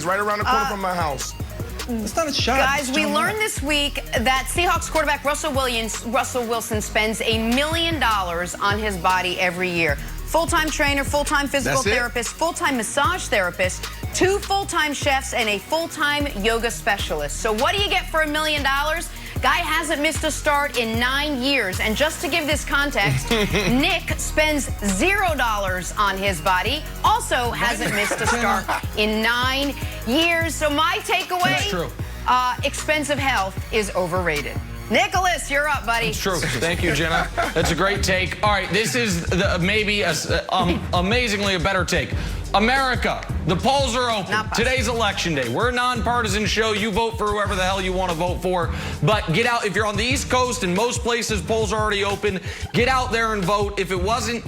right around the corner from my house. It's not a shot. Guys, we learned this week that Seahawks quarterback Russell Wilson spends $1 million on his body every year. Full-time trainer, full-time physical therapist, full-time massage therapist, 2 full-time chefs, and a full-time yoga specialist. So what do you get for $1 million? Guy hasn't missed a start in 9 years. And just to give this context, Nick spends $0 on his body, also hasn't missed a start in 9 years. So my takeaway, expensive health is overrated. Nicholas, you're up, buddy. It's true. Thank you, Jenna. That's a great take. All right, this is maybe amazingly a better take. America, the polls are open. Today's election day. We're a nonpartisan show. You vote for whoever the hell you want to vote for. But get out. If you're on the East Coast and most places polls are already open, get out there and vote. If it wasn't,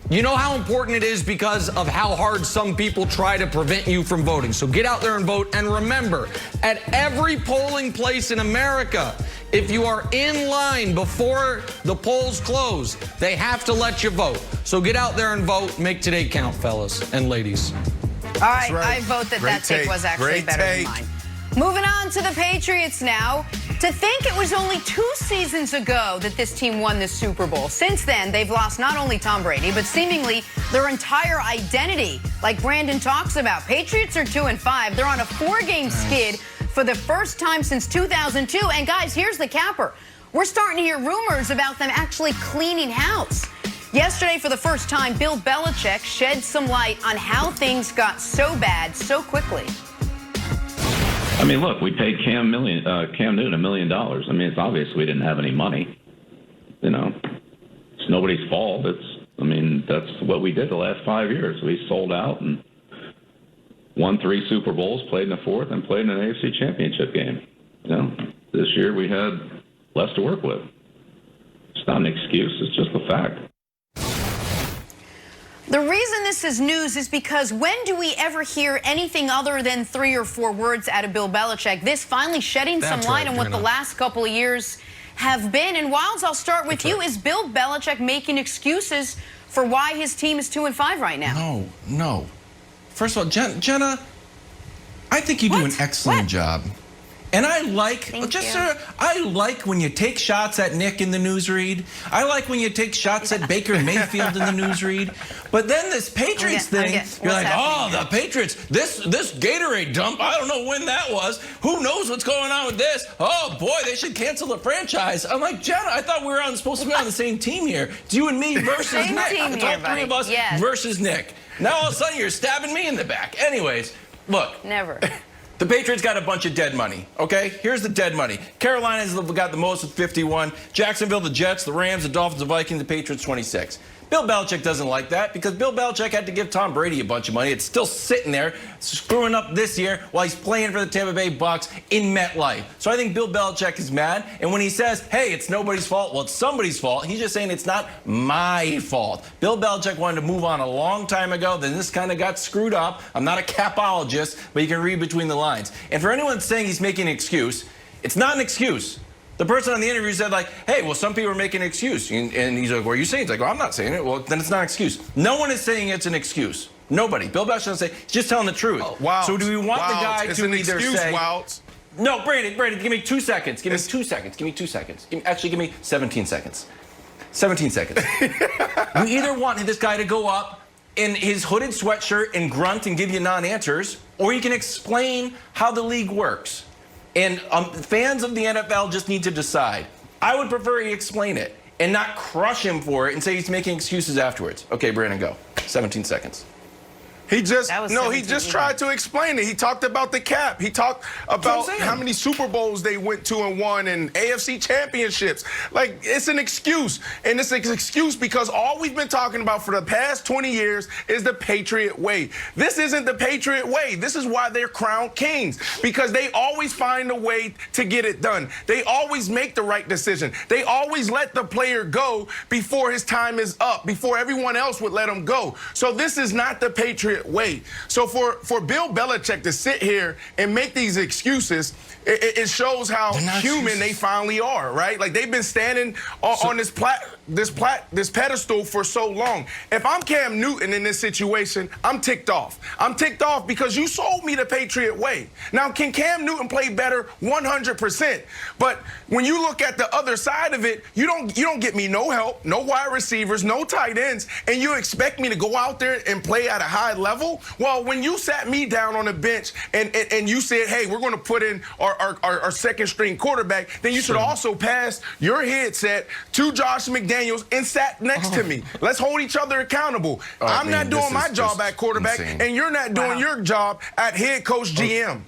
you know how important it is because of how hard some people try to prevent you from voting. So get out there and vote. And remember, at every polling place in America, if you are in line before the polls close, they have to let you vote. So get out there and vote. Make today count, fellas and ladies. All right, I vote that take was actually better than mine. Moving on to the Patriots now. To think it was only 2 seasons ago that this team won the Super Bowl. Since then, they've lost not only Tom Brady, but seemingly their entire identity. Like Brandon talks about, Patriots are 2-5. They're on a 4-game skid for the first time since 2002. And guys, here's the capper. We're starting to hear rumors about them actually cleaning house. Yesterday, for the first time, Bill Belichick shed some light on how things got so bad so quickly. I mean, look, we paid Cam Newton $1 million. I mean, it's obvious we didn't have any money. You know, it's nobody's fault. That's what we did the last 5 years. We sold out and won 3 Super Bowls, played in the 4th, and played in an AFC Championship game. You know, this year we had less to work with. It's not an excuse. It's just a fact. The reason this is news is because when do we ever hear anything other than 3 or 4 words out of Bill Belichick? This finally shedding some light on what the last couple of years have been. And Wilds, I'll start with you. Is Bill Belichick making excuses for why his team is 2-5 right now? No. First of all, Jenna, I think you do an excellent job. And I like, I like when you take shots at Nick in the newsread. I like when you take shots at Baker Mayfield in the newsread. But then this Patriots thing, you're like, oh, the Patriots, this Gatorade dump, I don't know when that was. Who knows what's going on with this? Oh, boy, they should cancel the franchise. I'm like, Jenna, I thought we were supposed to be on the same team here. It's you and me versus Nick. It's all 3 of us versus Nick. Now all of a sudden you're stabbing me in the back. Anyways, look. Never. The Patriots got a bunch of dead money, okay? Here's the dead money. Carolina's got the most with 51. Jacksonville, the Jets, the Rams, the Dolphins, the Vikings, the Patriots, 26. Bill Belichick doesn't like that because Bill Belichick had to give Tom Brady a bunch of money. It's still sitting there, screwing up this year while he's playing for the Tampa Bay Bucks in MetLife. So I think Bill Belichick is mad. And when he says, hey, it's nobody's fault, well, it's somebody's fault, he's just saying it's not my fault. Bill Belichick wanted to move on a long time ago. Then this kind of got screwed up. I'm not a capologist, but you can read between the lines. And for anyone saying he's making an excuse, it's not an excuse. The person on the interview said, like, hey, well, some people are making an excuse. And he's like, what are you saying? He's like, well, I'm not saying it. Well, then it's not an excuse. No one is saying it's an excuse. Nobody. Bill Belichick doesn't say, he's just telling the truth. So do we want the guy to either say... No, Brandon, give me 2 seconds. Give me 2 seconds. Give me 2 seconds. Actually, give me 17 seconds. 17 seconds. We either want this guy to go up in his hooded sweatshirt and grunt and give you non-answers, or you can explain how the league works. And fans of the NFL just need to decide. I would prefer he explain it and not crush him for it and say he's making excuses afterwards. Okay, Brandon, go. 17 seconds. He just tried to explain it. He talked about the cap. He talked about how many Super Bowls they went to and won and AFC championships. Like, it's an excuse. And it's an excuse because all we've been talking about for the past 20 years is the Patriot way. This isn't the Patriot way. This is why they're crowned kings, because they always find a way to get it done. They always make the right decision. They always let the player go before his time is up, before everyone else would let him go. So this is not the Patriot Patriot way. So for Bill Belichick to sit here and make these excuses, it shows how human they finally are, right? Like, they've been standing on this pedestal for so long. If I'm Cam Newton in this situation, I'm ticked off. I'm ticked off because you sold me the Patriot way. Now, can Cam Newton play better? 100%. But when you look at the other side of it, you don't get me no help, no wide receivers, no tight ends, and you expect me to go out there and play at a high level? Well, when you sat me down on the bench and you said, hey, we're going to put in our second string quarterback, then you should also pass your headset to Josh McDaniels and sat next to me. Let's hold each other accountable. I'm not doing my job at quarterback, and you're not doing your job at head coach GM.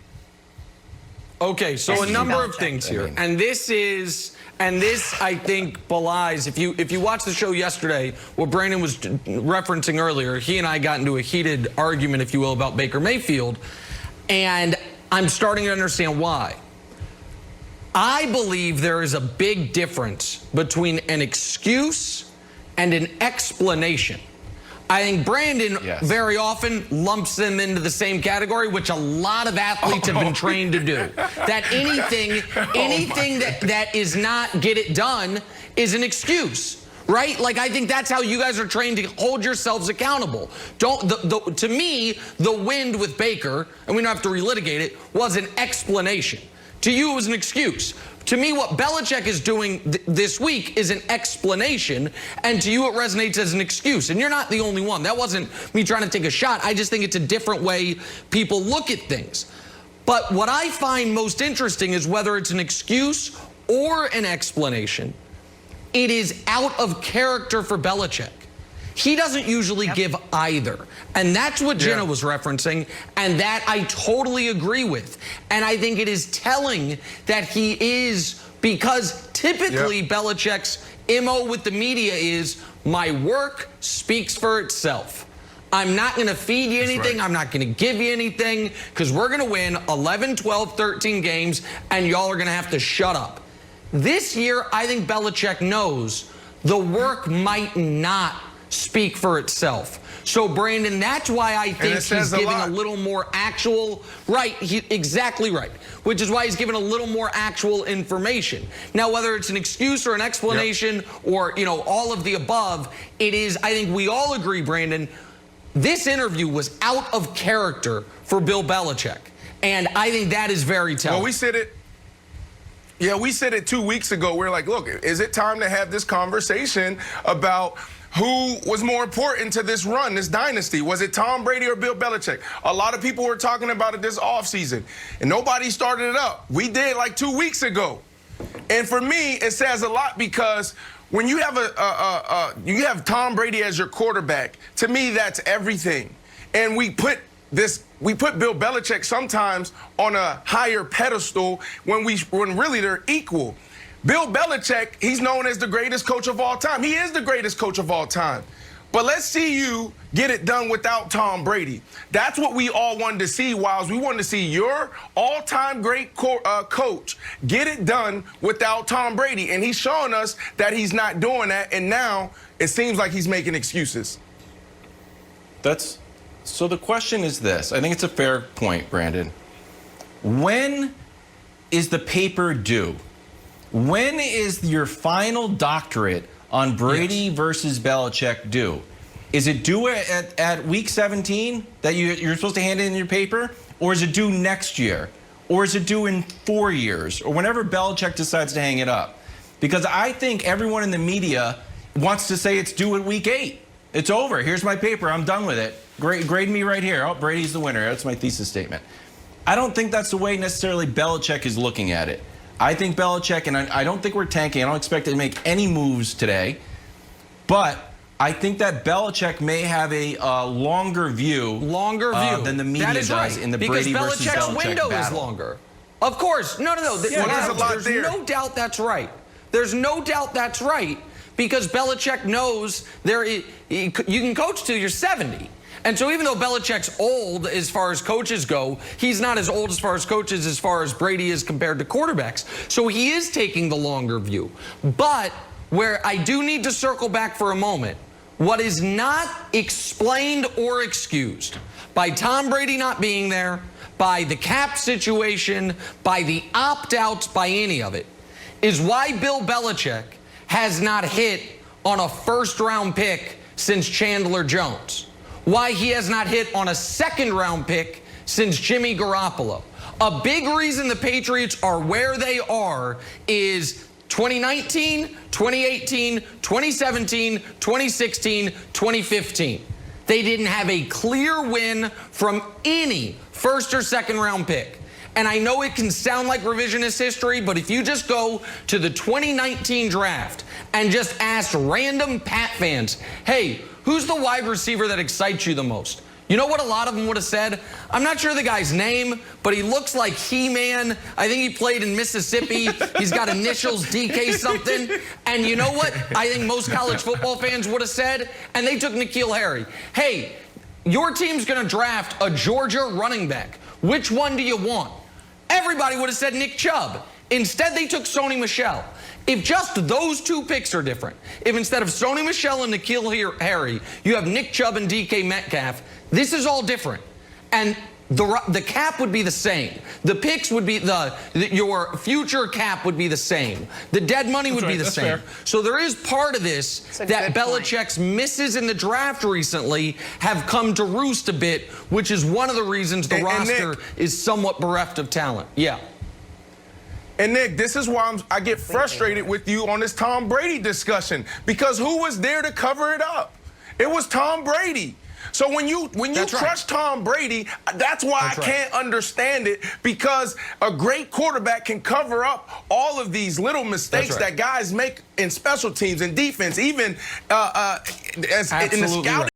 Okay, so a number of things here, and this I think belies. If you watched the show yesterday, what Brandon was referencing earlier, he and I got into a heated argument, if you will, about Baker Mayfield, and I'm starting to understand why. I believe there is a big difference between an excuse and an explanation. I think Brandon very often lumps them into the same category, which a lot of athletes have been trained to do. That anything that is not get it done is an excuse, right? Like, I think that's how you guys are trained to hold yourselves accountable. To me, the wind with Baker, and we don't have to relitigate it, was an explanation. To you, it was an excuse. To me, what Belichick is doing this week is an explanation, and to you, it resonates as an excuse. And you're not the only one. That wasn't me trying to take a shot. I just think it's a different way people look at things. But what I find most interesting is whether it's an excuse or an explanation, it is out of character for Belichick. He doesn't usually give either. And that's what Jenna was referencing, and that I totally agree with. And I think it is telling that he is, because typically Belichick's MO with the media is, my work speaks for itself. I'm not going to feed you anything. I'm not going to give you anything, because we're going to win 11, 12, 13 games, and y'all are going to have to shut up. This year, I think Belichick knows the work might not speak for itself. So, Brandon, that's why I think he's giving a little more actual, exactly right, which is why he's giving a little more actual information. Now, whether it's an excuse or an explanation or, all of the above, it is, I think we all agree, Brandon, this interview was out of character for Bill Belichick. And I think that is very telling. Well, we said it. Yeah, we said it 2 weeks ago. We're like, look, is it time to have this conversation about who was more important to this run, this dynasty? Was it Tom Brady or Bill Belichick? A lot of people were talking about it this offseason, and nobody started it up. We did like 2 weeks ago. And for me, it says a lot, because when you have you have Tom Brady as your quarterback, to me, that's everything. And we put Bill Belichick sometimes on a higher pedestal when really they're equal. Bill Belichick, he's known as the greatest coach of all time. He is the greatest coach of all time. But let's see you get it done without Tom Brady. That's what we all wanted to see, Wiles. We wanted to see your all-time great coach get it done without Tom Brady. And he's showing us that he's not doing that, and now it seems like he's making excuses. So the question is this. I think it's a fair point, Brandon. When is the paper due? When is your final doctorate on Brady versus Belichick due? Is it due at week 17 that you're supposed to hand in your paper? Or is it due next year? Or is it due in 4 years? Or whenever Belichick decides to hang it up? Because I think everyone in the media wants to say it's due at week 8. It's over. Here's my paper. I'm done with it. Grade me right here. Oh, Brady's the winner. That's my thesis statement. I don't think that's the way necessarily Belichick is looking at it. I think Belichick, and I don't think we're tanking. I don't expect to make any moves today. But I think that Belichick may have a longer view than the media does in the Brady versus Belichick battle. Because Belichick's window is longer. Of course. No. There's no doubt that's right. There's no doubt that's right, because Belichick knows you can coach till you're 70. And so even though Belichick's old as far as coaches go, he's not as old as far as coaches as far as Brady is compared to quarterbacks. So he is taking the longer view. But where I do need to circle back for a moment, What is not explained or excused by Tom Brady not being there, by the cap situation, by the opt-outs, by any of it, is why Bill Belichick has not hit on a first-round pick since Chandler Jones, why he has not hit on a second-round pick since Jimmy Garoppolo. A big reason the Patriots are where they are is 2019, 2018, 2017, 2016, 2015. They didn't have a clear win from any first or second round pick. And I know it can sound like revisionist history, but if you just go to the 2019 draft and just ask random Pat fans, hey, who's the wide receiver that excites you the most? You know what a lot of them would have said? I'm not sure the guy's name, but he looks like He-Man. I think he played in Mississippi. He's got initials DK something. And you know what I think most college football fans would have said? And they took N'Keal Harry. Hey, your team's going to draft a Georgia running back. Which one do you want? Everybody would have said Nick Chubb. Instead, they took Sony Michel. If just those two picks are different, if instead of Sony Michel and N'Keal Harry, you have Nick Chubb and DK Metcalf, this is all different. And the cap would be the same. The picks would be, your future cap would be the same. The dead money would be the same. Fair. So there is part of this that Belichick's misses in the draft recently have come to roost a bit, which is one of the reasons the roster is somewhat bereft of talent. Yeah. And Nick, this is why I get frustrated with you on this Tom Brady discussion, because who was there to cover it up? It was Tom Brady. So when you crush Tom Brady, that's why I can't understand it, because a great quarterback can cover up all of these little mistakes that guys make in special teams and defense, even in the scouting.